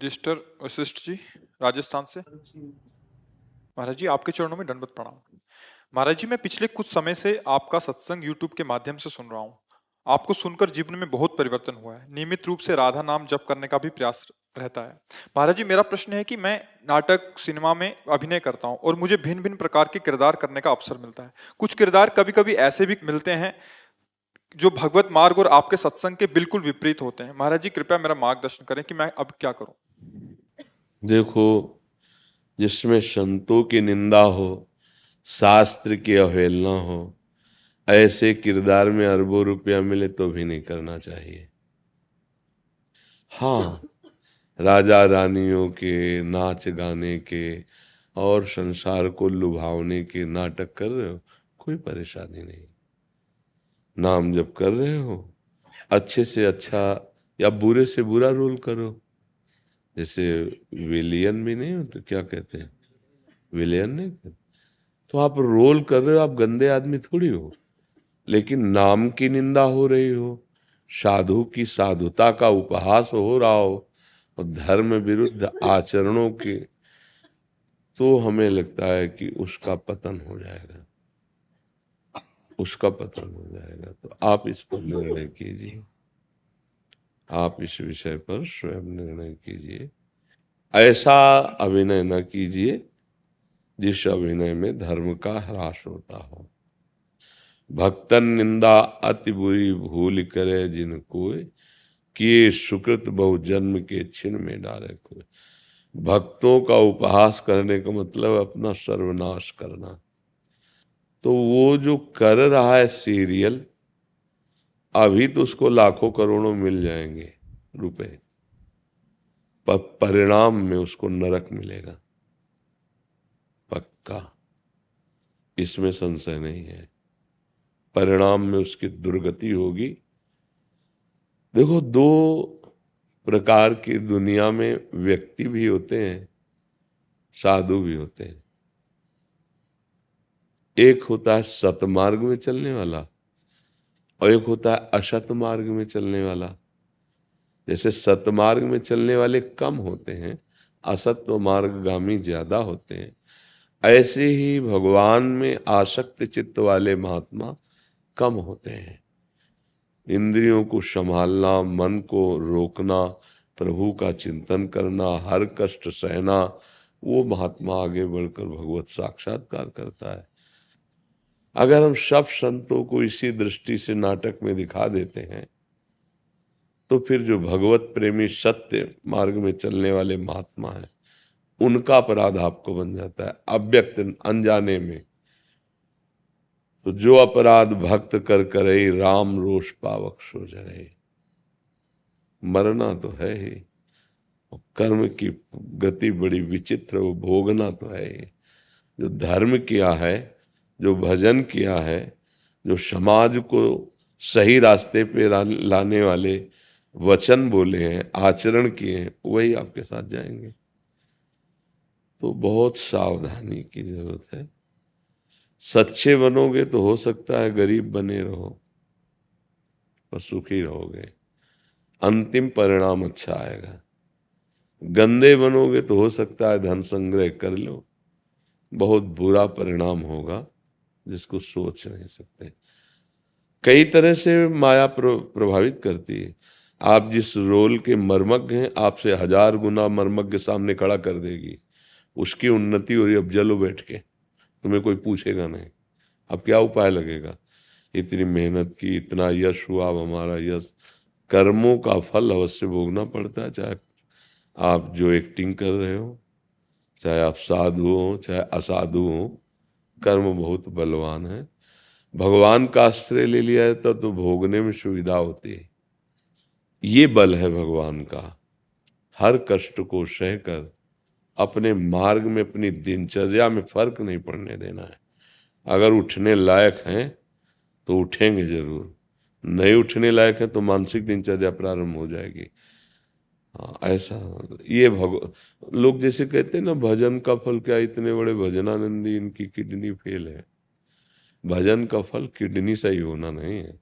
युधिष्ठिर वशिष्ठ जी, राजस्थान से। महाराज जी, आपके चरणों में दंडवत प्रणाम। महाराज जी, मैं पिछले कुछ समय से आपका सत्संग यूट्यूब के माध्यम से सुन रहा हूँ। आपको सुनकर जीवन में बहुत परिवर्तन हुआ है। नियमित रूप से राधा नाम जप करने का भी प्रयास रहता है। महाराज जी, मेरा प्रश्न है कि मैं नाटक सिनेमा में अभिनय करता हूँ और मुझे भिन्न भिन्न प्रकार के किरदार करने का अवसर मिलता है। कुछ किरदार कभी कभी ऐसे भी मिलते हैं जो भगवत मार्ग और आपके सत्संग के बिल्कुल विपरीत होते हैं। महाराज जी, कृपया मेरा मार्गदर्शन करें कि मैं अब क्या करूं। देखो, जिसमें संतों की निंदा हो, शास्त्र की अवहेलना हो, ऐसे किरदार में अरबों रुपया मिले तो भी नहीं करना चाहिए। हाँ, राजा रानियों के नाच गाने के और संसार को लुभावने के नाटक कर रहे हो, कोई परेशानी नहीं। नाम जप कर रहे हो, अच्छे से अच्छा या बुरे से बुरा रोल करो। जैसे विलियन भी नहीं होते, क्या कहते हैं, विलियन नहीं कहते। तो आप रोल कर रहे हो, आप गंदे आदमी थोड़ी हो। लेकिन नाम की निंदा हो रही हो, साधु की साधुता का उपहास हो रहा हो और धर्म विरुद्ध आचरणों के, तो हमें लगता है कि उसका पतन हो जाएगा, उसका पतन हो जाएगा। तो आप इस पर निर्णय कीजिए, आप इस विषय पर स्वयं निर्णय कीजिए। ऐसा अभिनय न कीजिए जिस अभिनय में धर्म का ह्रास होता हो। भक्तन निंदा अति बुरी भूल करे जिन कोय, किए सुकृत बहु जन्म के छिन में डाले कोय। भक्तों का उपहास करने का मतलब अपना सर्वनाश करना। तो वो जो कर रहा है सीरियल, अभी तो उसको लाखों करोड़ों मिल जाएंगे रुपए, पर परिणाम में उसको नरक मिलेगा, पक्का, इसमें संशय नहीं है। परिणाम में उसकी दुर्गति होगी। देखो, दो प्रकार की दुनिया में व्यक्ति भी होते हैं, साधु भी होते हैं। एक होता है सतमार्ग में चलने वाला और एक होता है असत मार्ग में चलने वाला। जैसे सतमार्ग में चलने वाले कम होते हैं, असत मार्गगामी ज्यादा होते हैं, ऐसे ही भगवान में आसक्त चित्त वाले महात्मा कम होते हैं। इंद्रियों को संभालना, मन को रोकना, प्रभु का चिंतन करना, हर कष्ट सहना, वो महात्मा आगे बढ़कर भगवत साक्षात्कार करता है। अगर हम सब संतों को इसी दृष्टि से नाटक में दिखा देते हैं तो फिर जो भगवत प्रेमी सत्य मार्ग में चलने वाले महात्मा हैं, उनका अपराध आपको बन जाता है अव्यक्त अनजाने में। तो जो अपराध भक्त कर करे, राम रोष पावक सो जरे। मरना तो है ही, कर्म की गति बड़ी विचित्र, वो भोगना तो है ही। जो धर्म किया है, जो भजन किया है, जो समाज को सही रास्ते पे लाने वाले वचन बोले हैं, आचरण किए हैं, वही आपके साथ जाएंगे। तो बहुत सावधानी की जरूरत है। सच्चे बनोगे तो हो सकता है गरीब बने रहो, पर सुखी रहोगे, अंतिम परिणाम अच्छा आएगा। गंदे बनोगे तो हो सकता है धन संग्रह कर लो, बहुत बुरा परिणाम होगा जिसको सोच नहीं सकते। कई तरह से माया प्रभावित करती है। आप जिस रोल के मर्मज्ञ हैं, आपसे 1000 गुना मर्मज्ञ सामने खड़ा कर देगी। उसकी उन्नति हो रही, अब जलो बैठ के, तुम्हें कोई पूछेगा नहीं। अब क्या उपाय लगेगा? इतनी मेहनत की, इतना यश हुआ, अब हमारा यश। कर्मों का फल अवश्य भोगना पड़ता है, चाहे आप जो एक्टिंग कर रहे हो, चाहे आप साधु हो चाहे असाधु हो, कर्म बहुत बलवान है। भगवान का आश्रय ले लिया है तो भोगने में सुविधा होती है। ये बल है भगवान का, हर कष्ट को सहकर अपने मार्ग में, अपनी दिनचर्या में फर्क नहीं पड़ने देना है। अगर उठने लायक हैं तो उठेंगे जरूर, नहीं उठने लायक है तो मानसिक दिनचर्या प्रारंभ हो जाएगी। हाँ, ऐसा ये लोग जैसे कहते हैं ना, भजन का फल क्या, इतने बड़े भजनानंदी, इनकी किडनी फेल है। भजन का फल किडनी सही होना नहीं है,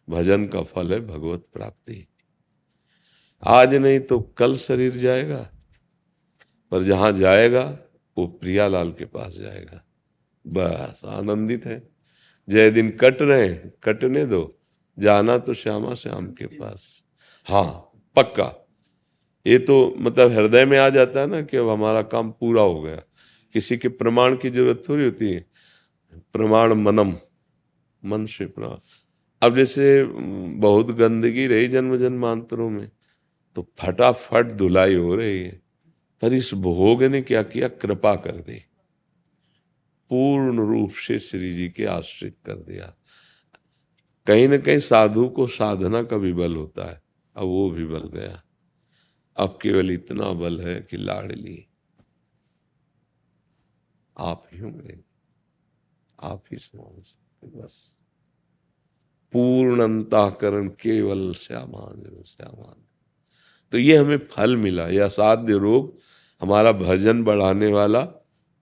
भजन का फल है भगवत प्राप्ति। आज नहीं तो कल शरीर जाएगा, पर जहां जाएगा वो प्रियालाल के पास जाएगा, बस आनंदित है। जय दिन कट रहे हैं, कटने दो, जाना तो श्यामा श्याम के पास। हाँ पक्का, ये तो मतलब हृदय में आ जाता है ना कि अब हमारा काम पूरा हो गया, किसी के प्रमाण की जरूरत थोड़ी होती है। प्रमाण मनम, मन से प्रमाण। अब जैसे बहुत गंदगी रही जन्म जन्मांतरों में, तो फटाफट धुलाई हो रही है, पर इस भोग ने क्या किया, कृपा कर दी, पूर्ण रूप से श्री जी के आश्रित कर दिया। कहीं ना कहीं साधु को साधना का भी बल होता है, अब वो भी बल गया। अब केवल इतना बल है कि लाडली आप ही होंगे, आप ही संभाल सकते, बस पूर्ण अंतःकरण केवल श्यामान श्यामान। तो ये हमें फल मिला, यह असाध्य रोग हमारा भजन बढ़ाने वाला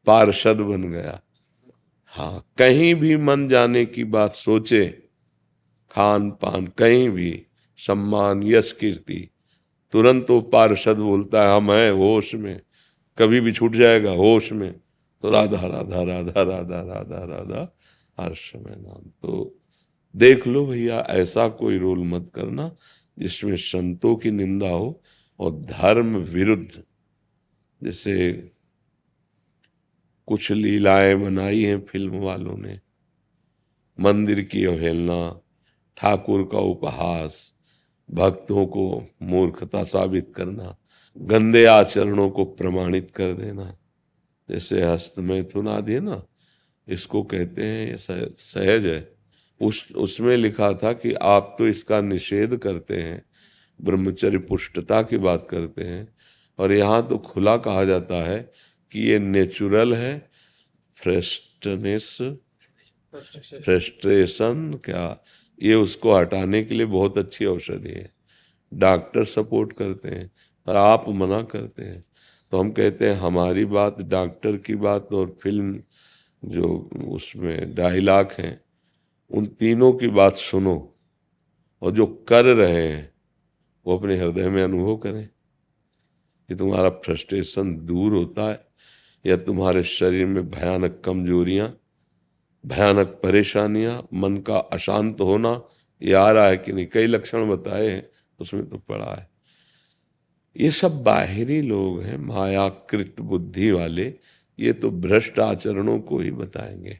पार्षद बन गया। हाँ, कहीं भी मन जाने की बात सोचे, खान पान कहीं भी, सम्मान यश कीर्ति, तुरंत वो पार्षद बोलता है हम हैं होश में, कभी भी छूट जाएगा होश में, तो राधा राधा राधा राधा राधा राधा हर समय नाम। तो देख लो भैया, ऐसा कोई रोल मत करना जिसमें संतों की निंदा हो और धर्म विरुद्ध। जैसे कुछ लीलाएं बनाई हैं फिल्म वालों ने, मंदिर की अवहेलना, ठाकुर का उपहास, भक्तों को मूर्खता साबित करना, गंदे आचरणों को प्रमाणित कर देना। जैसे हस्तमैथुन आदि है ना, इसको कहते हैं, ये सहज है। उसमें लिखा था कि आप तो इसका निषेध करते हैं, ब्रह्मचर्य पुष्टता की बात करते हैं, और यहाँ तो खुला कहा जाता है कि ये नेचुरल है, फ्रस्ट्रेशन क्या, ये उसको हटाने के लिए बहुत अच्छी औषधि है। डॉक्टर सपोर्ट करते हैं पर आप मना करते हैं। तो हम कहते हैं हमारी बात, डॉक्टर की बात और फिल्म जो उसमें डायलॉग हैं, उन तीनों की बात सुनो, और जो कर रहे हैं वो अपने हृदय में अनुभव करें कि तुम्हारा फ्रस्ट्रेशन दूर होता है, या तुम्हारे शरीर में भयानक कमजोरियां, भयानक परेशानियां, मन का अशांत होना ये आ रहा है कि नहीं। कई लक्षण बताए हैं उसमें तो पड़ा है। ये सब बाहरी लोग हैं, मायाकृत बुद्धि वाले, ये तो भ्रष्ट आचरणों को ही बताएंगे।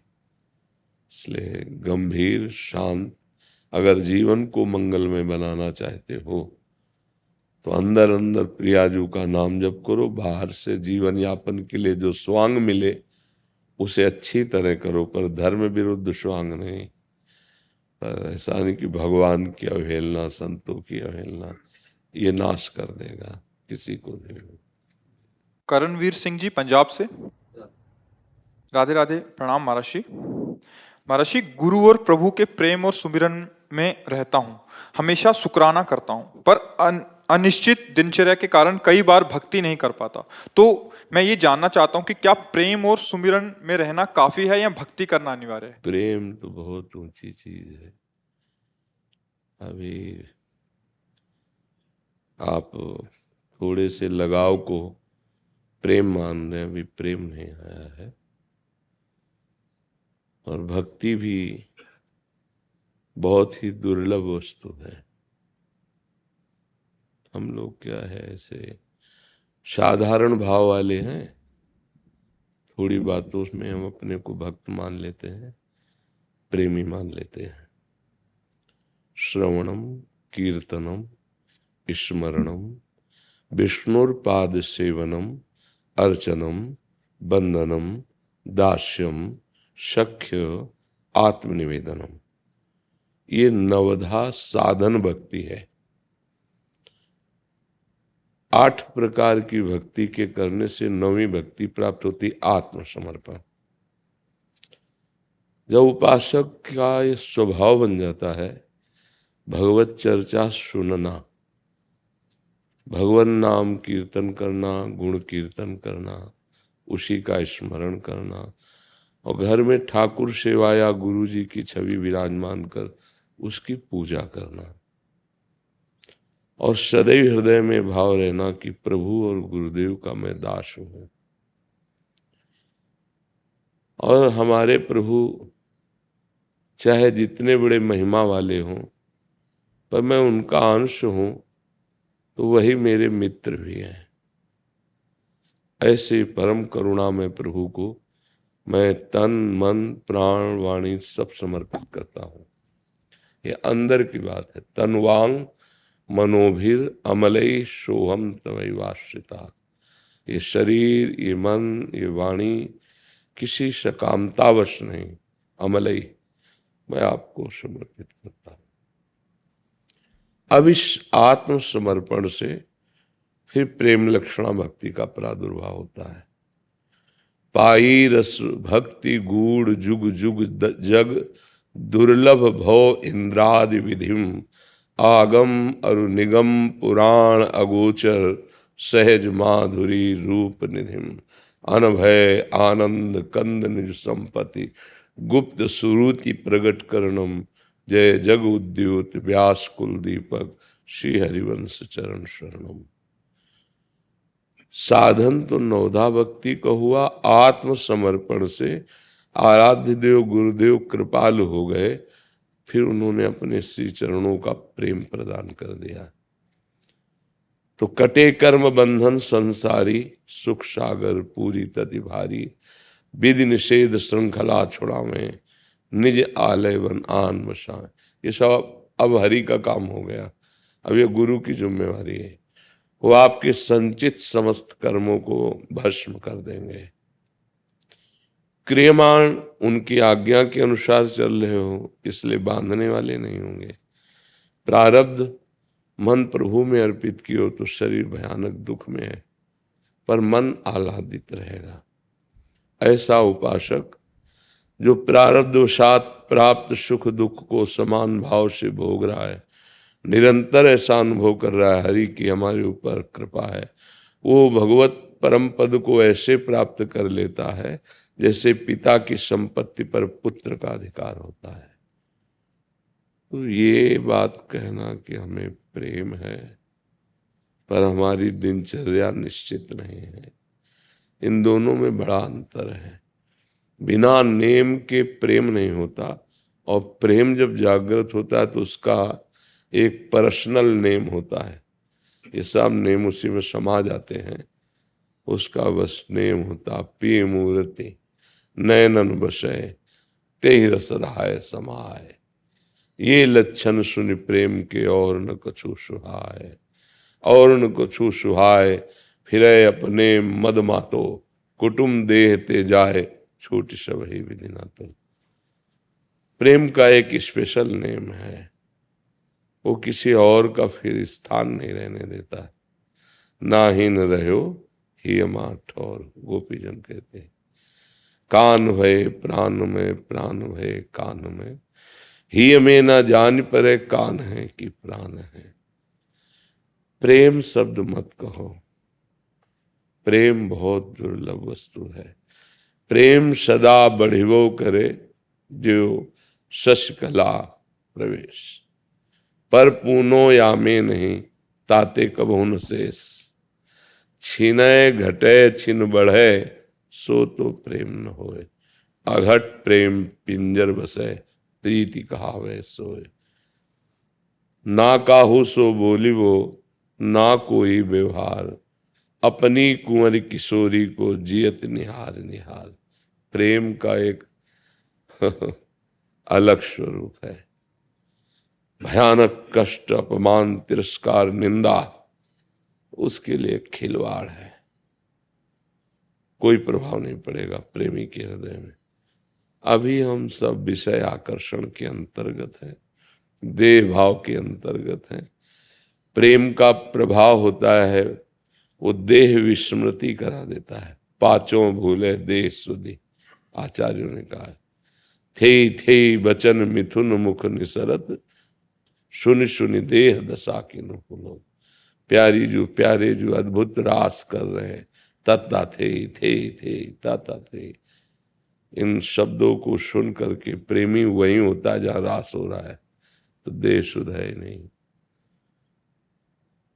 इसलिए गंभीर शांत, अगर जीवन को मंगलमय बनाना चाहते हो तो अंदर अंदर प्रियाजू का नाम जप करो, बाहर से जीवन यापन के लिए जो स्वांग मिले उसे अच्छी तरह करो, पर धर्म विरुद्ध स्वांग नहीं। पर ऐसा नहीं कि भगवान की अवहेलना, संतों की अवहेलना, ये नाश कर देगा किसी को नहीं। करणवीर सिंह जी पंजाब से, राधे राधे, प्रणाम महर्षि। महर्षि, गुरु और प्रभु के प्रेम और सुमिरन में रहता हूँ, हमेशा शुक्राना करता हूँ, पर अनिश्चित दिनचर्या के कारण कई बार भक्ति नहीं कर पाता। तो मैं ये जानना चाहता हूँ कि क्या प्रेम और सुमिरन में रहना काफी है या भक्ति करना अनिवार्य है? प्रेम तो बहुत ऊंची चीज है। अभी आप थोड़े से लगाव को प्रेम मान रहे हैं, अभी प्रेम नहीं आया है। और भक्ति भी बहुत ही दुर्लभ वस्तु है। हम लोग क्या है, ऐसे साधारण भाव वाले हैं, थोड़ी बातों में हम अपने को भक्त मान लेते हैं, प्रेमी मान लेते हैं। श्रवणम कीर्तनम स्मरणम विष्णुर्पाद सेवनम अर्चनम बंदनम दास्यम सख्य आत्मनिवेदनम, ये नवधा साधन भक्ति है। 8 प्रकार की भक्ति के करने से 9वीं भक्ति प्राप्त होती, आत्मसमर्पण। जब उपासक का ये स्वभाव बन जाता है भगवत चर्चा सुनना, भगवान नाम कीर्तन करना, गुण कीर्तन करना, उसी का स्मरण करना, और घर में ठाकुर सेवा या गुरु जी की छवि विराजमान कर उसकी पूजा करना, और सदैव हृदय में भाव रहना कि प्रभु और गुरुदेव का मैं दास हूँ। और हमारे प्रभु चाहे जितने बड़े महिमा वाले हों, पर मैं उनका अंश हूं, तो वही मेरे मित्र भी हैं। ऐसे परम करुणा में प्रभु को मैं तन मन प्राण वाणी सब समर्पित करता हूं। ये अंदर की बात है। तन वांग मनोभिर अमलई सोहम तवैवाश्रिता। ये शरीर, ये मन, ये वाणी किसी सकामतावश नहीं, अमलई मैं आपको समर्पित करता हूं। अब इस आत्मसमर्पण से फिर प्रेम लक्षणा भक्ति का प्रादुर्भाव होता है। पाई रस भक्ति गूढ़ जुग जुग जग दुर्लभ भव इंद्रादि विधिम आगम अरु निगम पुराण अगोचर सहज माधुरी रूप निधिम अनभय आनंद कंद निज संपत्ति गुप्त सुरुति प्रगट करणम जय जग उद्योत व्यास कुल दीपक श्री हरिवंश चरण शरणम। साधन तो नवधा भक्ति का हुआ, आत्मसमर्पण से आराध्य देव गुरुदेव कृपालु हो गए, फिर उन्होंने अपने श्री चरणों का प्रेम प्रदान कर दिया। तो कटे कर्म बंधन संसारी सुख सागर पूरी तति भारी विधि निषेध श्रृंखला छुड़ावे निज आलय वन आन बसाए। ये सब अब हरि का काम हो गया। अब ये गुरु की जिम्मेवारी है। वो आपके संचित समस्त कर्मों को भस्म कर देंगे। क्रियमाण उनकी आज्ञा के अनुसार चल रहे हो, इसलिए बांधने वाले नहीं होंगे। प्रारब्ध मन प्रभु में अर्पित कियो तो शरीर भयानक दुख में है, पर मन आह्लादित रहेगा। ऐसा उपासक जो प्रारब्धवशात प्राप्त सुख दुख को समान भाव से भोग रहा है, निरंतर ऐसा अनुभव कर रहा है हरि की हमारे ऊपर कृपा है, वो भगवत परम पद को ऐसे प्राप्त कर लेता है जैसे पिता की संपत्ति पर पुत्र का अधिकार होता है। तो ये बात कहना कि हमें प्रेम है पर हमारी दिनचर्या निश्चित नहीं है, इन दोनों में बड़ा अंतर है। बिना नेम के प्रेम नहीं होता, और प्रेम जब जागृत होता है तो उसका एक पर्सनल नेम होता है। ये सब नेम उसी में समा जाते हैं। उसका बस नेम होता पिय मूर्ति नयनन बसय ते रस रहाय समाय। ये लक्षण सुनि प्रेम के और न कछु सुहाय, और न कछु सुहाय फिरे अपने मद मातो कुटुम देह ते जाए छोटी सब ही विधि ना। तो प्रेम का एक स्पेशल नेम है, वो किसी और का फिर स्थान नहीं रहने देता है। ना ही न रहो ही अमा ठौर, गोपीजन कहते हैं। कान भय प्राण में, प्राण भय कान में, ही में ना जान परे कान है कि प्राण है। प्रेम शब्द मत कहो, प्रेम बहुत दुर्लभ वस्तु है। प्रेम सदा बढ़िवो करे जो शशकला प्रवेश, पर पूनो या में नहीं ताते कबहु न शेष। छीनय घटे छिन बढ़े सो तो प्रेम न होए, अघट प्रेम पिंजर बसे प्रीति कहावे सोए। ना काहू सो बोली वो ना कोई व्यवहार, अपनी कुंवर किशोरी को जियत निहार निहार। प्रेम का एक अलग स्वरूप है। भयानक कष्ट अपमान तिरस्कार निंदा उसके लिए खिलवाड़ है, कोई प्रभाव नहीं पड़ेगा प्रेमी के हृदय में। अभी हम सब विषय आकर्षण के अंतर्गत हैं, देह भाव के अंतर्गत हैं। प्रेम का प्रभाव होता है वो देह विस्मृति करा देता है। पांचों भूले देह सुधि, आचार्यों ने कहा। थे बचन मिथुन मुख निसरत, सुनि सुनि देह दशा के नुकुलो। प्यारी जो प्यारे जो अद्भुत रास कर रहे हैं, तत्ता थे ताता थे। इन शब्दों को सुन करके प्रेमी वही होता है जहां रास हो रहा है, तो देह शुद्ध है नहीं।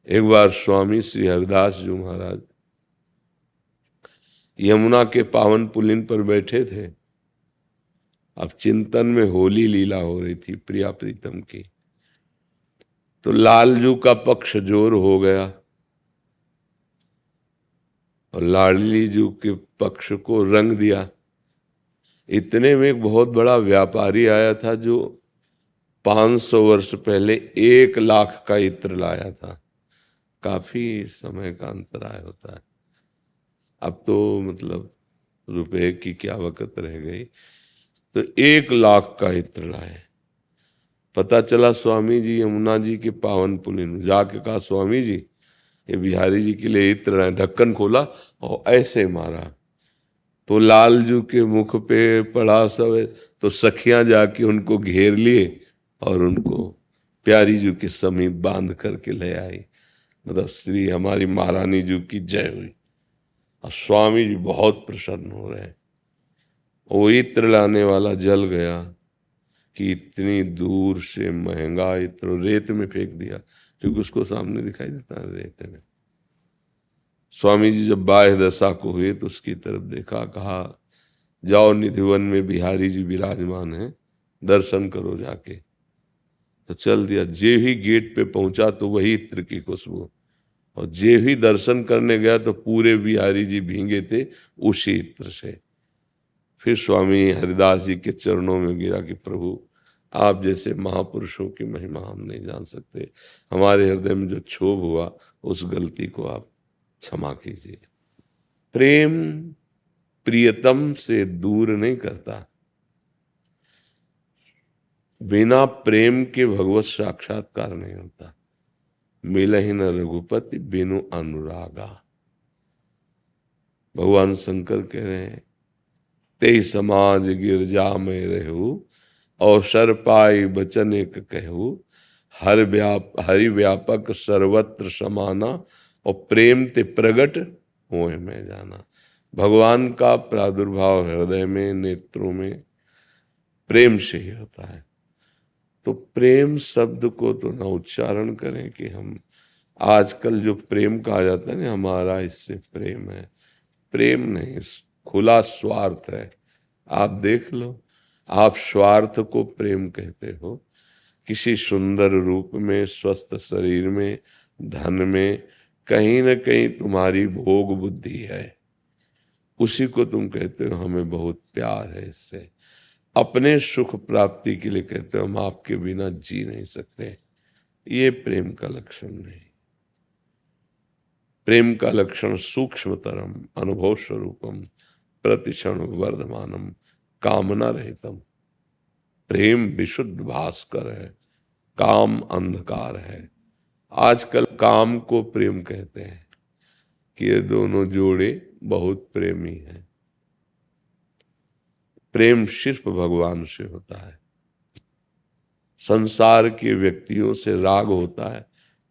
एक बार स्वामी श्री हरिदास जी महाराज यमुना के पावन पुलिन पर बैठे थे। अब चिंतन में होली लीला हो रही थी प्रिया प्रीतम की। तो लालजू का पक्ष जोर हो गया और लाडली जू के पक्ष को रंग दिया। इतने में एक बहुत बड़ा व्यापारी आया था जो 500 वर्ष पहले 1 लाख का इत्र लाया था। काफी समय का अंतराय होता है। अब तो मतलब रुपए की क्या वक़्त रह गई। तो 1 लाख का इत्र लाए। पता चला स्वामी जी यमुना जी के पावन पुलिन में जाके कहा, स्वामी जी ये बिहारी जी के लिए इत्र लाए। ढक्कन खोला और ऐसे मारा तो लालजू के मुख पे पड़ा सब। तो सखियां जाके उनको घेर लिए और उनको प्यारी जू के समीप बांध करके ले आई। मतलब श्री हमारी महारानी जू की जय हुई। और स्वामी जी बहुत प्रसन्न हो रहे हैं। वो इत्र लाने वाला जल गया कि इतनी दूर से महंगा इत्र रेत में फेंक दिया, क्योंकि उसको सामने दिखाई देता है रेत में। स्वामी जी जब बाह्य दशा को हुए तो उसकी तरफ देखा, कहा जाओ निधिवन में बिहारी जी विराजमान हैं, दर्शन करो जाके। तो चल दिया। जे ही गेट पे पहुंचा तो वही इत्र की खुशबू, और जे ही दर्शन करने गया तो पूरे बिहारी जी भींगे थे उसी इत्र से। फिर स्वामी हरिदास जी के चरणों में गिरा कि प्रभु आप जैसे महापुरुषों की महिमा हम नहीं जान सकते। हमारे हृदय में जो क्षोभ हुआ उस गलती को आप क्षमा कीजिए। प्रेम प्रियतम से दूर नहीं करता। बिना प्रेम के भगवत साक्षात्कार नहीं होता। मिलहि न रघुपति बिनु अनुरागा। भगवान शंकर कह रहे हैं, ते समाज गिरजा में रहू अवसर पाई बचन एक कहू। हरि व्यापक सर्वत्र समाना और प्रेम ते प्रगट होए में जाना। भगवान का प्रादुर्भाव हृदय में नेत्रों में प्रेम से ही होता है। तो प्रेम शब्द को तो ना उच्चारण करें कि हम आजकल जो प्रेम कहा जाता है ना, हमारा इससे प्रेम है। प्रेम नहीं, खुला स्वार्थ है। आप देख लो, आप स्वार्थ को प्रेम कहते हो। किसी सुंदर रूप में, स्वस्थ शरीर में, धन में, कहीं ना कहीं तुम्हारी भोग बुद्धि है, उसी को तुम कहते हो हमें बहुत प्यार है इससे। अपने सुख प्राप्ति के लिए कहते हो हम आपके बिना जी नहीं सकते। ये प्रेम का लक्षण नहीं। प्रेम का लक्षण सूक्ष्मतरम अनुभव स्वरूपम प्रतिक्षण वर्धमानम कामना रहितम। प्रेम विशुद्ध भास्कर है, काम अंधकार है। आजकल काम को प्रेम कहते हैं कि ये दोनों जोड़े बहुत प्रेमी हैं। प्रेम सिर्फ भगवान से होता है। संसार के व्यक्तियों से राग होता है,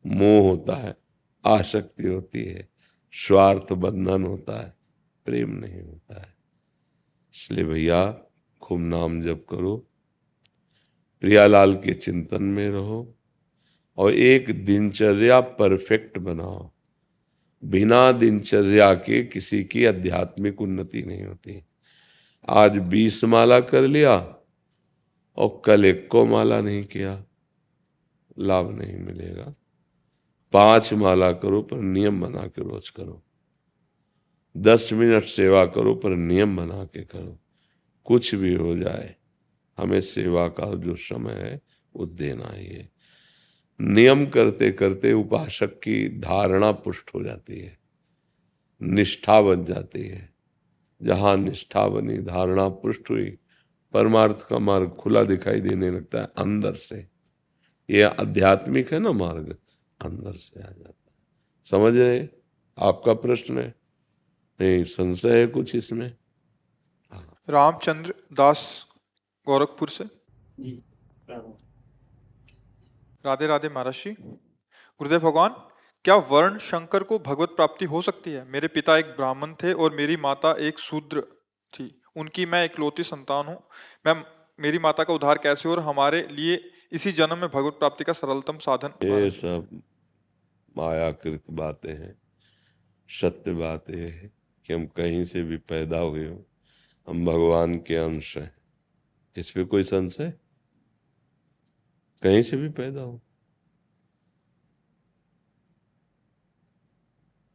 मोह होता है, आसक्ति होती है, स्वार्थ बंधन होता है, प्रेम नहीं होता है। इसलिए भैया खूब नाम जप करो, प्रियालाल के चिंतन में रहो और एक दिनचर्या परफेक्ट बनाओ। बिना दिनचर्या के किसी की आध्यात्मिक उन्नति नहीं होती। आज 20 माला कर लिया और कल 1 को माला नहीं किया, लाभ नहीं मिलेगा। 5 माला करो पर नियम बना के रोज करो। 10 मिनट सेवा करो पर नियम बना के करो। कुछ भी हो जाए, हमें सेवा का जो समय है वो देना ही है। नियम करते करते उपासक की धारणा पुष्ट हो जाती है, निष्ठा बन जाती है। जहां निष्ठा बनी, धारणा पुष्ट हुई, परमार्थ का मार्ग खुला दिखाई देने लगता है अंदर से। ये आध्यात्मिक है ना मार्ग, अंदर से आ जाता है। समझ रहे? आपका प्रश्न है? नहीं, संशय है कुछ इसमें? रामचंद्र दास गोरखपुर से। जी राधे राधे महाराज जी। गुरुदेव भगवान, क्या वर्ण शंकर को भगवत प्राप्ति हो सकती है? मेरे पिता एक ब्राह्मण थे और मेरी माता एक शूद्र थी। उनकी मैं इकलौती संतान हूँ। मेरी माता का उद्धार कैसे हो और हमारे लिए इसी जन्म में भगवत प्राप्ति का सरलतम साधन? ये सब मायाकृत बातें हैं। सत्य बात यह है कि हम कहीं से भी पैदा हुए हो, हम भगवान के अंश हैं, इस पे कोई संशय? कहीं से भी पैदा हो।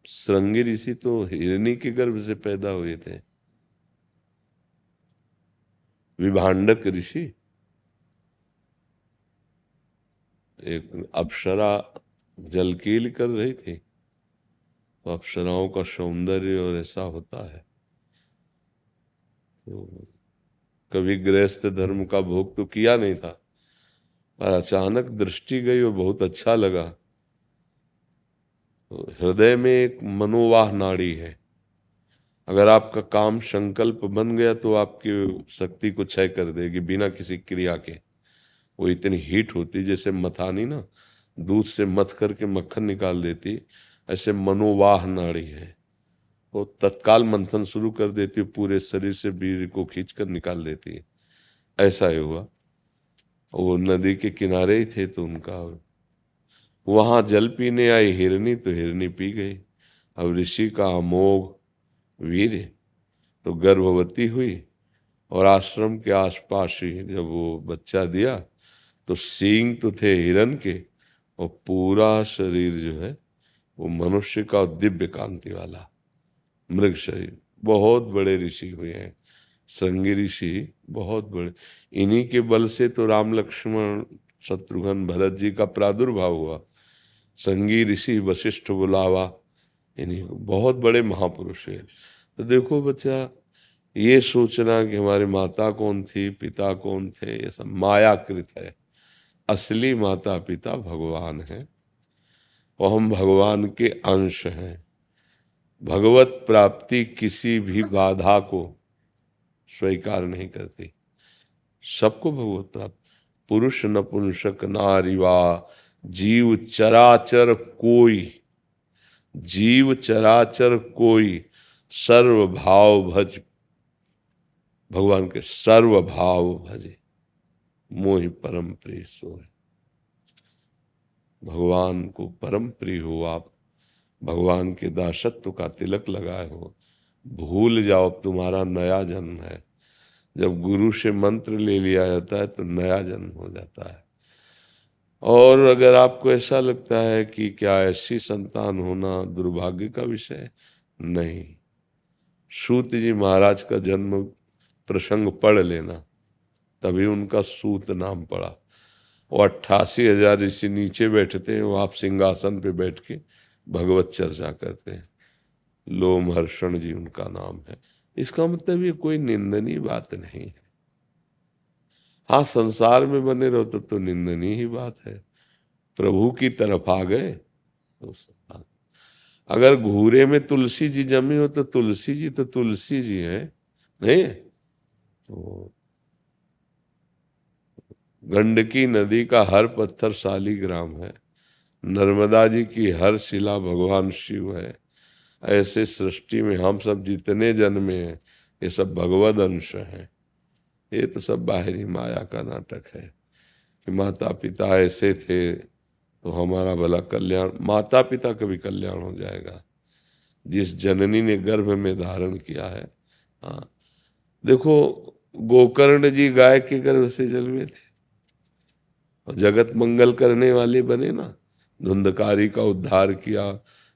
श्रृंगी ऋषि तो हिरणी के गर्भ से पैदा हुए थे। विभांडक ऋषि, एक अप्सरा जलकील कर रही थी, तो अप्सराओं का सौंदर्य और ऐसा होता है, तो कभी गृहस्थ धर्म का भोग तो किया नहीं था, पर अचानक दृष्टि गई और बहुत अच्छा लगा। तो हृदय में एक मनोवाह नाड़ी है, अगर आपका काम संकल्प बन गया तो आपकी शक्ति को क्षय कर देगी बिना किसी क्रिया के। वो इतनी हीट होती, जैसे मथानी ना दूध से मथ करके मक्खन निकाल देती, ऐसे मनोवाह नाड़ी है, वो तत्काल मंथन शुरू कर देती, पूरे शरीर से वीर्य को खींच कर निकाल देती है। ऐसा ही हुआ। वो नदी के किनारे ही थे, तो उनका वहां जल पीने आई हिरनी, तो हिरनी पी गई। अब ऋषि का अमोघ वीर्य, तो गर्भवती हुई, और आश्रम के आसपास ही जब वो बच्चा दिया, तो सींग तो थे हिरन के, और पूरा शरीर जो है वो मनुष्य का दिव्य कांति वाला मृग शरीर। बहुत बड़े ऋषि हुए हैं, श्रृंगी ऋषि बहुत बड़े। इन्हीं के बल से तो राम लक्ष्मण शत्रुघ्न भरत जी का प्रादुर्भाव हुआ। श्रृंगी ऋषि वशिष्ठ बुलावा, इन्हीं बहुत बड़े महापुरुष है। तो देखो बच्चा, ये सोचना कि हमारे माता कौन थी, पिता कौन थे, ये सब मायाकृत है। असली माता पिता भगवान हैं, और हम भगवान के अंश हैं। भगवत प्राप्ति किसी भी बाधा को स्वीकार नहीं करती, सबको भगवत प्राप्त। पुरुष नपुंसक नारीवा जीव चराचर कोई, जीव चराचर कोई सर्व भाव भज, भगवान के सर्व भाव भजे, मोहि परम प्रिय सोय। भगवान को परम प्रिय हो आप, भगवान के दासत्व का तिलक लगाए हो, भूल जाओ तुम्हारा नया जन्म है। जब गुरु से मंत्र ले लिया जाता है तो नया जन्म हो जाता है। और अगर आपको ऐसा लगता है कि क्या ऐसी संतान होना दुर्भाग्य का विषय, नहीं। सूत जी महाराज का जन्म प्रसंग पढ़ लेना, तभी उनका सूत नाम पड़ा। वो 88,000 ऋषि नीचे बैठते हैं, वो आप सिंहासन पे बैठ के भगवत चर्चा करते हैं। लोमहर्षण जी उनका नाम है। इसका मतलब ये कोई निंदनीय बात नहीं है। हाँ, संसार में बने रहो तब तो निंदनीय ही बात है। प्रभु की तरफ आ गए तो अगर घूरे में तुलसी जी जमी हो तो तुलसी जी तो तुलसी जी है, नहीं? तो गंडकी नदी का हर पत्थर शालिग्राम है, नर्मदा जी की हर शिला भगवान शिव है। ऐसे सृष्टि में हम सब जितने जन्मे हैं ये सब भगवद अंश हैं। ये तो सब बाहरी माया का नाटक है कि माता पिता ऐसे थे तो हमारा भला कल्याण। माता पिता का भी कल्याण हो जाएगा जिस जननी ने गर्भ में धारण किया है। हाँ, देखो गोकर्ण जी गाय के गर्भ से जन्मे थे और जगत मंगल करने वाले बने ना, धुंधकारी का उद्धार किया,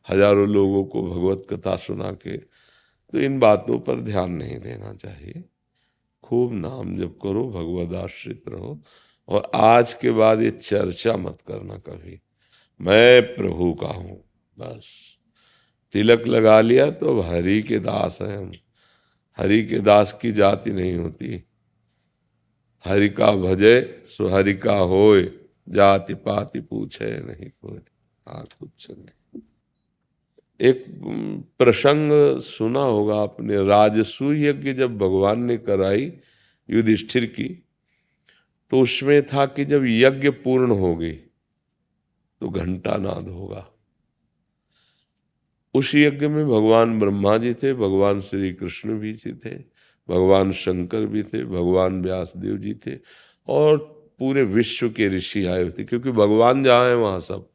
हजारों लोगों को भगवत कथा सुना के। तो इन बातों पर ध्यान नहीं देना चाहिए। खूब नाम जप करो, भगवद आश्रित रहो, और आज के बाद ये चर्चा मत करना कभी मैं प्रभु का हूं। बस तिलक लगा लिया तो अब हरि के दास हैं हम। हरि के दास की जाति नहीं होती। हरि का भजे सो हरि का होए, जाति पाति पूछे नहीं कोई। हाँ, कुछ नहीं। एक प्रसंग सुना होगा आपने, राजसूय यज्ञ जब भगवान ने कराई युधिष्ठिर की, तो उसमें था कि जब यज्ञ पूर्ण हो गई तो घंटा नाद होगा। उस यज्ञ में भगवान ब्रह्मा जी थे, भगवान श्री कृष्ण भी जी थे, भगवान शंकर भी थे, भगवान व्यासदेव जी थे, और पूरे विश्व के ऋषि आए थे, क्योंकि भगवान जहाँ है वहाँ सब।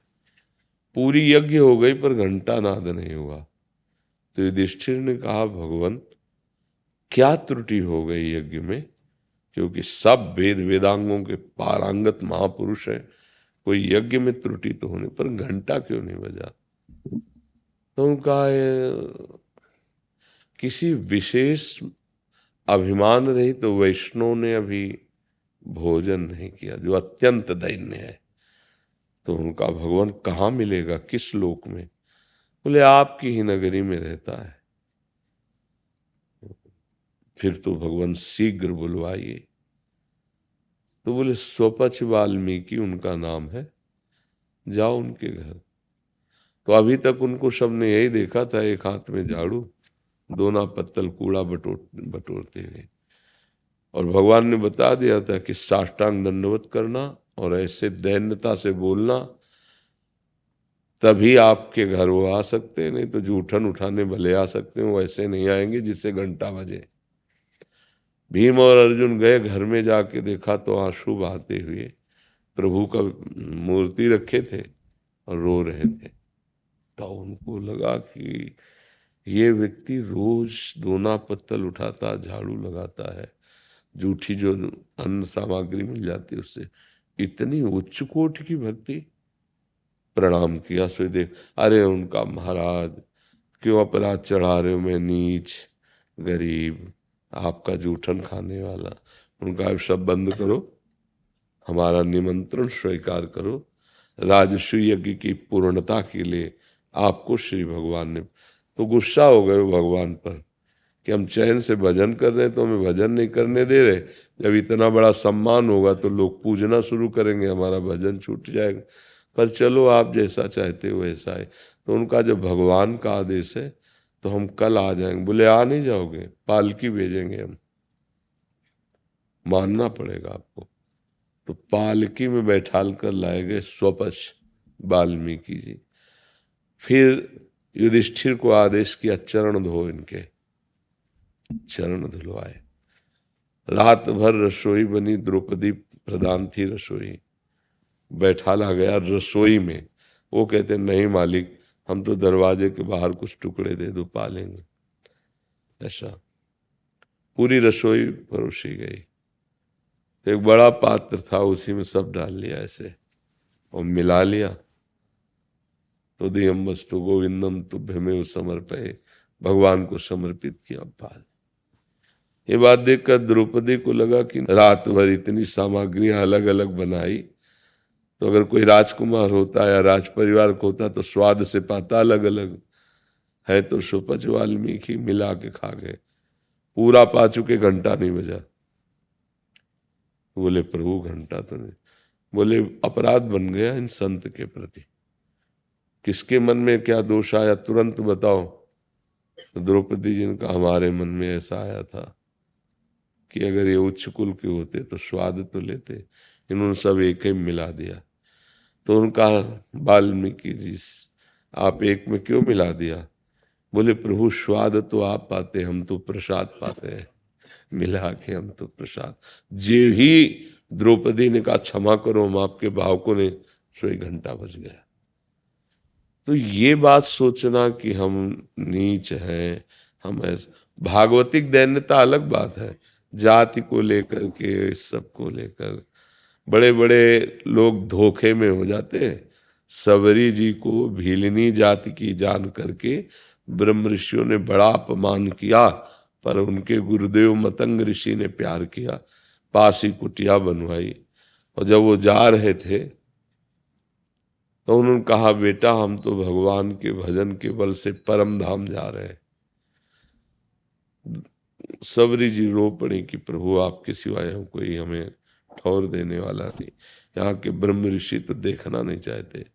पूरी यज्ञ हो गई पर घंटा नाद नहीं हुआ। तो युधिष्ठिर ने कहा, भगवान क्या त्रुटि हो गई यज्ञ में, क्योंकि सब वेद वेदांगों के पारंगत महापुरुष हैं, कोई यज्ञ में त्रुटि तो होने पर घंटा क्यों नहीं बजा? तो उनका किसी विशेष अभिमान रही तो वैष्णव ने अभी भोजन नहीं किया, जो अत्यंत दैन्य है। तो उनका भगवान कहाँ मिलेगा, किस लोक में? बोले आपकी ही नगरी में रहता है। फिर तो भगवान शीघ्र बुलवाइए। तो बोले स्वपच वाल्मीकि उनका नाम है, जाओ उनके घर। तो अभी तक उनको सबने यही देखा था, एक हाथ में झाड़ू, दोना पत्तल कूड़ा बटोरते हुए। और भगवान ने बता दिया था कि साष्टांग दंडवत करना और ऐसे दैन्यता से बोलना, तभी आपके घर वो आ सकते हैं, नहीं तो जूठन उठाने भले आ सकते हैं, वो ऐसे नहीं आएंगे जिससे घंटा बजे। भीम और अर्जुन गए, घर में जाके देखा तो आंसू बहाते हुए प्रभु का मूर्ति रखे थे और रो रहे थे। तो उनको लगा कि ये व्यक्ति रोज दोना पत्तल उठाता, झाड़ू लगाता है, जूठी जो अन्न सामग्री मिल जाती है उससे इतनी उच्च कोटि की भक्ति। प्रणाम किया सुखदेव, अरे उनका महाराज क्यों अपराध चढ़ा रहे हो, मैं नीच गरीब आपका जूठन खाने वाला। उनका अब सब बंद करो, हमारा निमंत्रण स्वीकार करो। राजस्व यज्ञ की पूर्णता के लिए आपको श्री भगवान ने, तो गुस्सा हो गए भगवान पर कि हम चैन से भजन कर रहे हैं तो हमें भजन नहीं करने दे रहे। जब इतना बड़ा सम्मान होगा तो लोग पूजना शुरू करेंगे, हमारा भजन छूट जाएगा। पर चलो आप जैसा चाहते हो वैसा है। तो उनका जब भगवान का आदेश है तो हम कल आ जाएंगे। बोले आ नहीं जाओगे, पालकी भेजेंगे हम, मानना पड़ेगा आपको। तो पालकी में बैठाल कर लाए गए स्वपच वाल्मीकि जी। फिर युधिष्ठिर को आदेश किया चरण धो, इनके चरण धुलवाए। रात भर रसोई बनी, द्रौपदी प्रधान थी रसोई, बैठाला गया रसोई में। वो कहते नहीं मालिक, हम तो दरवाजे के बाहर कुछ टुकड़े दे दो, पालेंगे। ऐसा पूरी रसोई परोसी गई। तो एक बड़ा पात्र था, उसी में सब डाल लिया ऐसे और मिला लिया। तो दियम वस्तु गोविंदम तुभ्यमेव समर्पये, भगवान को समर्पित किया पाल। ये बात देखकर द्रौपदी को लगा कि रात भर इतनी सामग्रियां अलग अलग बनाई, तो अगर कोई राजकुमार होता या राज परिवार को होता तो स्वाद से पाता अलग अलग है। तो सुपच वाल्मीकि मिला के खा गए, पूरा पा चुके, घंटा नहीं बजा। बोले प्रभु घंटा तो नहीं। बोले अपराध बन गया इन संत के प्रति, किसके मन में क्या दोष आया तुरंत बताओ। तो द्रौपदी जी ने कहा हमारे मन में ऐसा आया था कि अगर ये उच्च कुल के होते तो स्वाद तो लेते, इन्होंने सब एक ही मिला दिया। तो उनका वाल्मीकि जी आप एक में क्यों मिला दिया? बोले प्रभु स्वाद तो आप पाते, हम तो प्रसाद पाते हैं, मिला के हम तो प्रसाद। जे ही द्रौपदी ने कहा क्षमा करो हम आपके भाव को ने, सो 1 घंटा बज गया। तो ये बात सोचना कि हम नीच हैं, हम ऐसा, भागवतिक दैन्यता अलग बात है, जाति को लेकर के सबको लेकर बड़े बड़े लोग धोखे में हो जाते हैं। सबरी जी को भीलनी जाति की जान करके ब्रह्म ऋषियों ने बड़ा अपमान किया, पर उनके गुरुदेव मतंग ऋषि ने प्यार किया, पास ही कुटिया बनवाई। और जब वो जा रहे थे तो उन्होंने कहा बेटा हम तो भगवान के भजन के बल से परम धाम जा रहे हैं। सबरी जी रो पड़ी कि प्रभु आपके सिवाय हम कोई हमें ठौर देने वाला नहीं, यहाँ के ब्रह्म ऋषि तो देखना नहीं चाहते।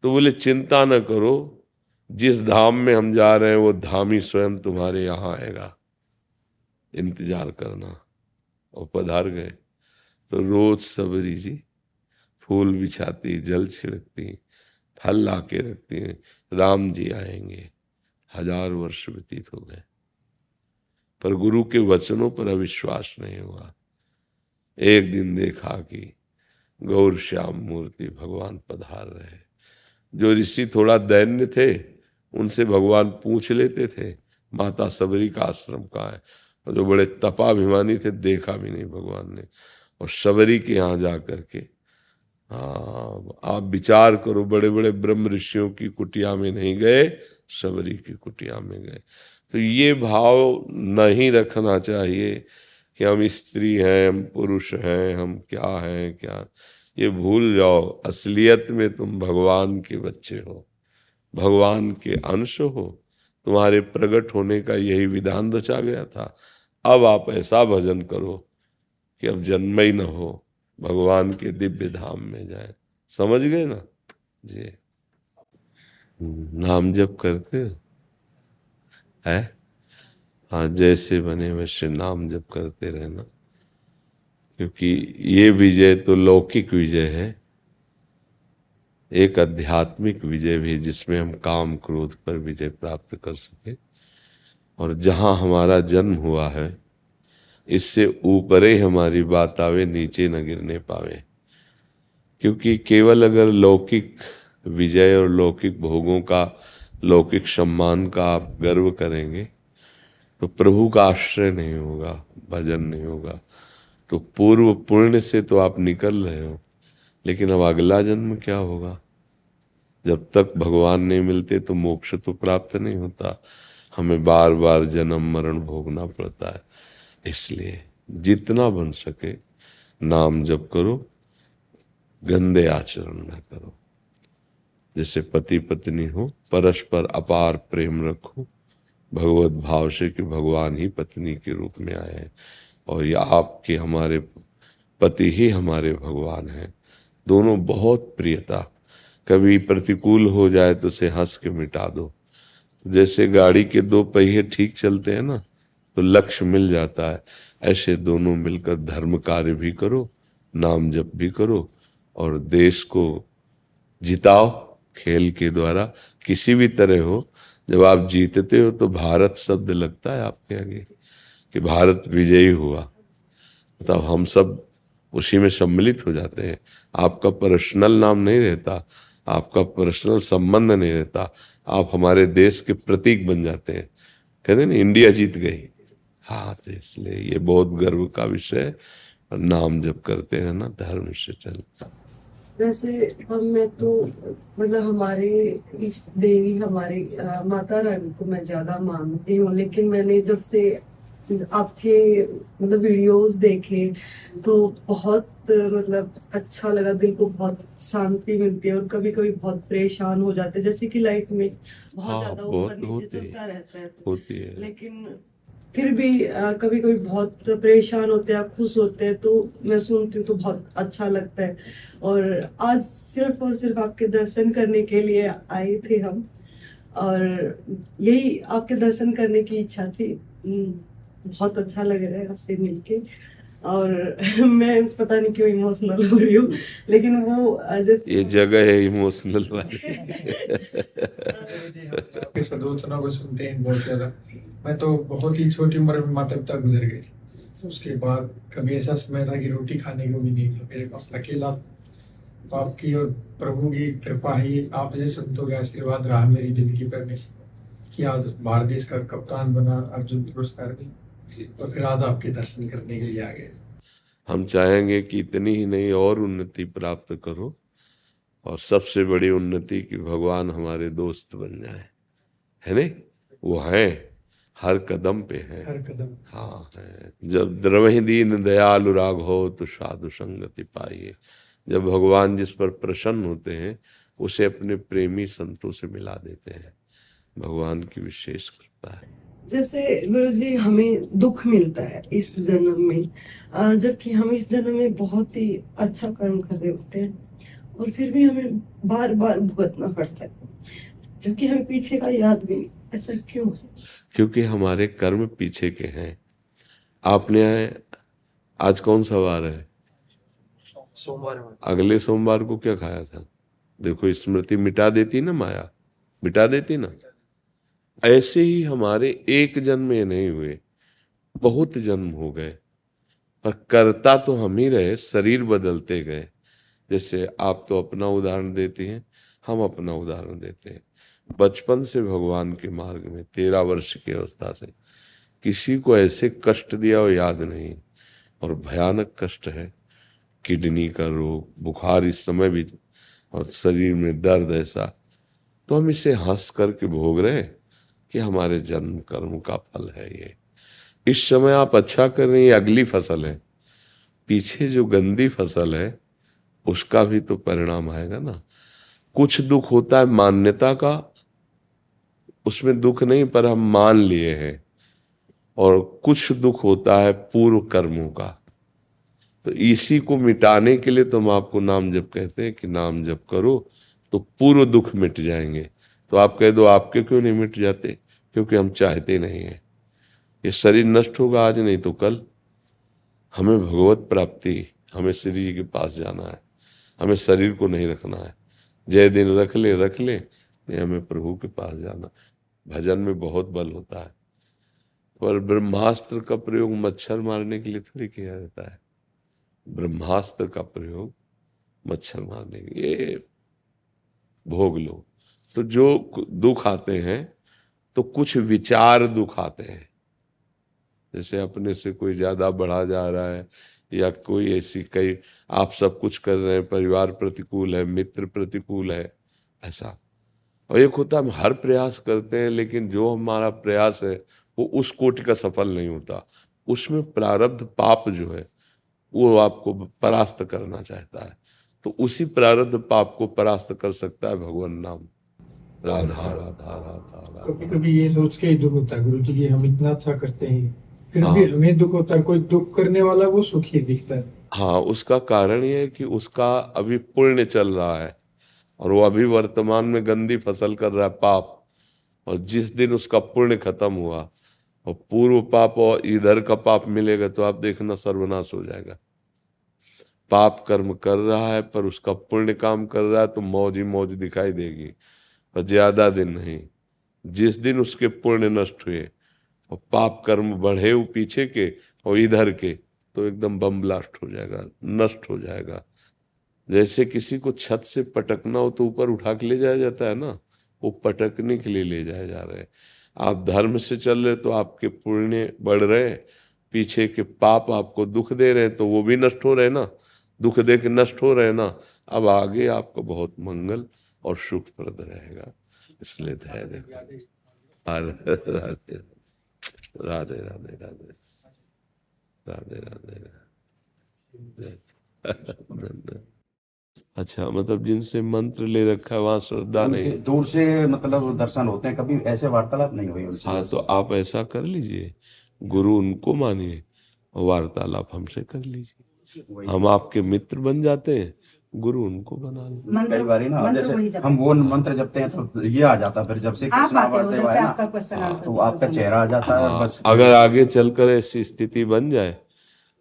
तो बोले चिंता न करो, जिस धाम में हम जा रहे हैं वो धामी स्वयं तुम्हारे यहाँ आएगा, इंतजार करना। और पधार गए। तो रोज सबरी जी फूल बिछाती, जल छिड़कती, फल ला के रखती हैं, राम जी आएंगे। 1000 वर्ष व्यतीत हो गए, पर गुरु के वचनों पर अविश्वास नहीं हुआ। एक दिन देखा कि गौर श्याम मूर्ति भगवान पधार रहे, जो ऋषि थोड़ा दैन्य थे उनसे भगवान पूछ लेते थे माता सबरी का आश्रम कहाँ है, और जो बड़े तपाभिमानी थे देखा भी नहीं भगवान ने। और सबरी के यहाँ जा करके, हाँ आप विचार करो, बड़े बड़े ब्रह्म ऋषियों की कुटिया में नहीं गए, सबरी की कुटिया में गए। तो ये भाव नहीं रखना चाहिए कि हम स्त्री हैं, हम पुरुष हैं, हम क्या हैं क्या, ये भूल जाओ। असलियत में तुम भगवान के बच्चे हो, भगवान के अंश हो, तुम्हारे प्रकट होने का यही विधान रचा गया था। अब आप ऐसा भजन करो कि अब जन्म ही न हो, भगवान के दिव्य धाम में जाए। समझ गए ना जी? नाम जप करते हो? है? हाँ, जैसे बने वैसे नाम जप करते रहना, क्योंकि ये विजय तो लौकिक विजय है, एक आध्यात्मिक विजय भी, जिसमें हम काम क्रोध पर विजय प्राप्त कर सके। और जहाँ हमारा जन्म हुआ है इससे ऊपर ही हमारी बात आवे, नीचे न गिरने पावे। क्योंकि केवल अगर लौकिक विजय और लौकिक भोगों का, लौकिक सम्मान का आप गर्व करेंगे तो प्रभु का आश्रय नहीं होगा, भजन नहीं होगा। तो पूर्व पुण्य से तो आप निकल रहे हो, लेकिन अब अगला जन्म क्या होगा? जब तक भगवान नहीं मिलते तो मोक्ष तो प्राप्त नहीं होता, हमें बार बार जन्म मरण भोगना पड़ता है। इसलिए जितना बन सके नाम जप करो, गंदे आचरण न करो। जैसे पति पत्नी हो, परस्पर अपार प्रेम रखो, भगवत भाव से कि भगवान ही पत्नी के रूप में आए हैं और ये आपके हमारे पति ही हमारे भगवान हैं। दोनों बहुत प्रियता, कभी प्रतिकूल हो जाए तो उसे हंस के मिटा दो। जैसे गाड़ी के दो पहिए ठीक चलते हैं ना, तो लक्ष्य मिल जाता है, ऐसे दोनों मिलकर धर्म कार्य भी करो, नाम जप भी करो और देश को जिताओ खेल के द्वारा, किसी भी तरह हो। जब आप जीतते हो तो भारत शब्द लगता है आपके आगे कि भारत विजयी हुआ, मतलब हम सब उसी में सम्मिलित हो जाते हैं। आपका पर्सनल नाम नहीं रहता, आपका पर्सनल संबंध नहीं रहता, आप हमारे देश के प्रतीक बन जाते हैं। कहते हैं ना, इंडिया जीत गई। हाँ, तो इसलिए ये बहुत गर्व का विषय है। और नाम जब करते हैं ना, धर्म से चल। वैसे मैं तो मतलब हमारे इष्ट देवी हमारी माता रानी को मैं ज्यादा मानती हूँ, लेकिन मैंने जब से आपके मतलब वीडियोस देखे तो बहुत मतलब अच्छा लगा, दिल को बहुत शांति मिलती है। और कभी कभी बहुत परेशान हो जाते हैं, जैसे कि लाइफ में बहुत हाँ, ज्यादा ऊपर बहुत नीचे होती है, चलता रहता है, होती है। लेकिन फिर भी कभी कभी बहुत परेशान होते हैं, खुश होते हैं, तो मैं सुनती हूँ तो बहुत अच्छा लगता है। और आज सिर्फ और सिर्फ आपके दर्शन करने के लिए आए थे हम, और यही आपके दर्शन करने की इच्छा थी। बहुत अच्छा लग रहा है आपसे मिलके, और मैं पता नहीं क्यों इमोशनल हो रही हूँ, लेकिन वो जैसे ये जगह है इमोशनल वाली। आपके सदोचना को सुनते हैं बहुत ज्यादा। मैं तो बहुत ही छोटी उम्र में माता पिता गुजर गए थे, उसके बाद कभी ऐसा समय था कि रोटी खाने को भी नहीं था मेरे पास, अकेला। तो आपकी और प्रभु की कृपा ही, आप जैसे संतों का आशीर्वाद रहा मेरी जिंदगी पर में कि आज भारत देश का कप्तान बना, अर्जुन पुरस्कार भी, तो फिर आज आपके दर्शन करने के लिए आ गए। हम चाहेंगे कि इतनी ही नहीं और उन्नति प्राप्त करो, और सबसे बड़ी उन्नति कि भगवान हमारे दोस्त बन जाए, है नहीं? वो हैं, हर कदम पे हैं। हर कदम। हाँ है। जब द्रवहि दीन दयालु राघव तो साधु संगति पाइए। जब भगवान जिस पर प्रसन्न होते हैं उसे अपने प्रेमी संतों से मिला देते हैं। भगवान की विशेष कृपा है। जैसे गुरुजी हमें दुख मिलता है इस जन्म में, जबकि हम इस जन्म में बहुत ही अच्छा कर्म कर रहे होते हैं, और फिर भी हमें बार बार भुगतना पड़ता है, जबकि हमें पीछे का याद भी नहीं। ऐसा क्यों है? क्योंकि हमारे कर्म पीछे के हैं। आपने आज कौन सा वार है? सोमवार में अगले सोमवार को क्या खाया था? देखो, स्मृति मिटा देती ना, माया मिटा देती ना। ऐसे ही हमारे एक जन्म में नहीं हुए, बहुत जन्म हो गए, पर करता तो हम ही रहे, शरीर बदलते गए। जैसे आप तो अपना उदाहरण देती हैं, हम अपना उदाहरण देते हैं। बचपन से भगवान के मार्ग में 13 वर्ष की अवस्था से किसी को ऐसे कष्ट दिया हो याद नहीं, और भयानक कष्ट है, किडनी का रोग, बुखार इस समय भी, और शरीर में दर्द ऐसा, तो हम इसे हंस करके भोग रहे हैं कि हमारे जन्म कर्म का फल है ये। इस समय आप अच्छा कर रहे हैं, ये अगली फसल है, पीछे जो गंदी फसल है उसका भी तो परिणाम आएगा ना। कुछ दुख होता है मान्यता का, उसमें दुख नहीं, पर हम मान लिए हैं, और कुछ दुख होता है पूर्व कर्मों का। तो इसी को मिटाने के लिए तो हम आपको नाम जप कहते हैं कि नाम जप करो तो पूर्व दुख मिट जाएंगे। तो आप कह दो आपके क्यों नहीं मिट जाते? क्योंकि हम चाहते नहीं हैं। ये शरीर नष्ट होगा आज नहीं तो कल। हमें भगवत प्राप्ति, हमें श्री जी के पास जाना है, हमें शरीर को नहीं रखना है। जय दिन रख ले नहीं, हमें प्रभु के पास जाना। भजन में बहुत बल होता है, पर ब्रह्मास्त्र का प्रयोग मच्छर मारने के लिए थोड़ी किया जाता है। ब्रह्मास्त्र का प्रयोग मच्छर मारने के लिए, भोग लो। तो जो दुख आते हैं तो कुछ विचार दुख आते हैं, जैसे अपने से कोई ज्यादा बढ़ा जा रहा है, या कोई ऐसी कई आप सब कुछ कर रहे हैं, परिवार प्रतिकूल है, मित्र प्रतिकूल है, ऐसा। और एक होता है हम हर प्रयास करते हैं, लेकिन जो हमारा प्रयास है वो उस कोटि का सफल नहीं होता। उसमें प्रारब्ध पाप जो है वो आपको परास्त करना चाहता है, तो उसी प्रारब्ध पाप को परास्त कर सकता है भगवान नाम। राधा राधा राधा राधा। कभी कभी ये सोच के ही दुख होता है गुरु जी कि हम इतना अच्छा करते हैं फिर हाँ। भी हमें दुख होता है। कोई दुख करने वाला वो सुखी दिखता है। हाँ, उसका कारण ये है कि उसका अभी पुण्य चल रहा है, और वो अभी वर्तमान में गंदी फसल कर रहा है, पाप। और जिस दिन उसका पुण्य खत्म हुआ और पूर्व पाप और इधर का पाप मिलेगा, तो आप देखना सर्वनाश हो जाएगा। पाप कर्म कर रहा है पर उसका पुण्य काम कर रहा है, तो मौज ही मौज दिखाई देगी, और ज्यादा दिन नहीं। जिस दिन उसके पुण्य नष्ट हुए और पाप कर्म बढ़े वो पीछे के और इधर के, तो एकदम बम ब्लास्ट हो जाएगा, नष्ट हो जाएगा। जैसे किसी को छत से पटकना हो तो ऊपर उठा के ले जाया जाता है ना, वो पटकने के लिए ले जाए जा रहे हैं। आप धर्म से चल रहे तो आपके पुण्य बढ़ रहे हैं, पीछे के पाप आपको दुख दे रहे हैं तो वो भी नष्ट हो रहे हैं ना, दुख दे के नष्ट हो रहे हैं ना। अब आगे आपको बहुत मंगल और सुखप्रद रहेगा, इसलिए धैर्य। राधे राधे राधे राधे राधे राधे राधे। अच्छा, मतलब जिनसे मंत्र ले रखा है वहां श्रद्धा नहीं है। दूर से मतलब दर्शन होते हैं, कभी ऐसे वार्तालाप नहीं हुई उनसे। हाँ, तो आप ऐसा कर लीजिए, गुरु उनको मानिए और वार्तालाप हमसे कर लीजिए। हम आपके मित्र बन जाते हैं, गुरु उनको बना लें। कई बार ना जैसे हम वो मंत्र जपते हैं तो ये आ जाता, फिर जब से कृष्ण वासुदेव है ना, तो आपका चेहरा आ जाता है। बस अगर आगे चलकर ऐसी स्थिति बन जाए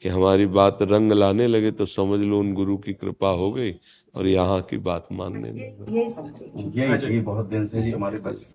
कि हमारी बात रंग लाने लगे, तो समझ लो उन गुरु की कृपा हो गई और यहाँ की बात मानने लगे। यही बहुत दिन से जी हमारे पास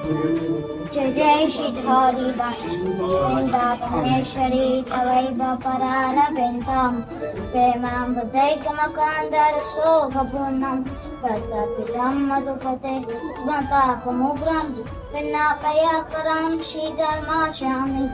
जय जय श्रीधारी वृंदावनेश्वरी तवैव परारविन्दं प्रेमां बुद्धैकमकान्दरशोभपूर्णं प्रतपितं मधुपते स्मतापमुग्रं विन्नापयाकरं श्रीधर्माचामि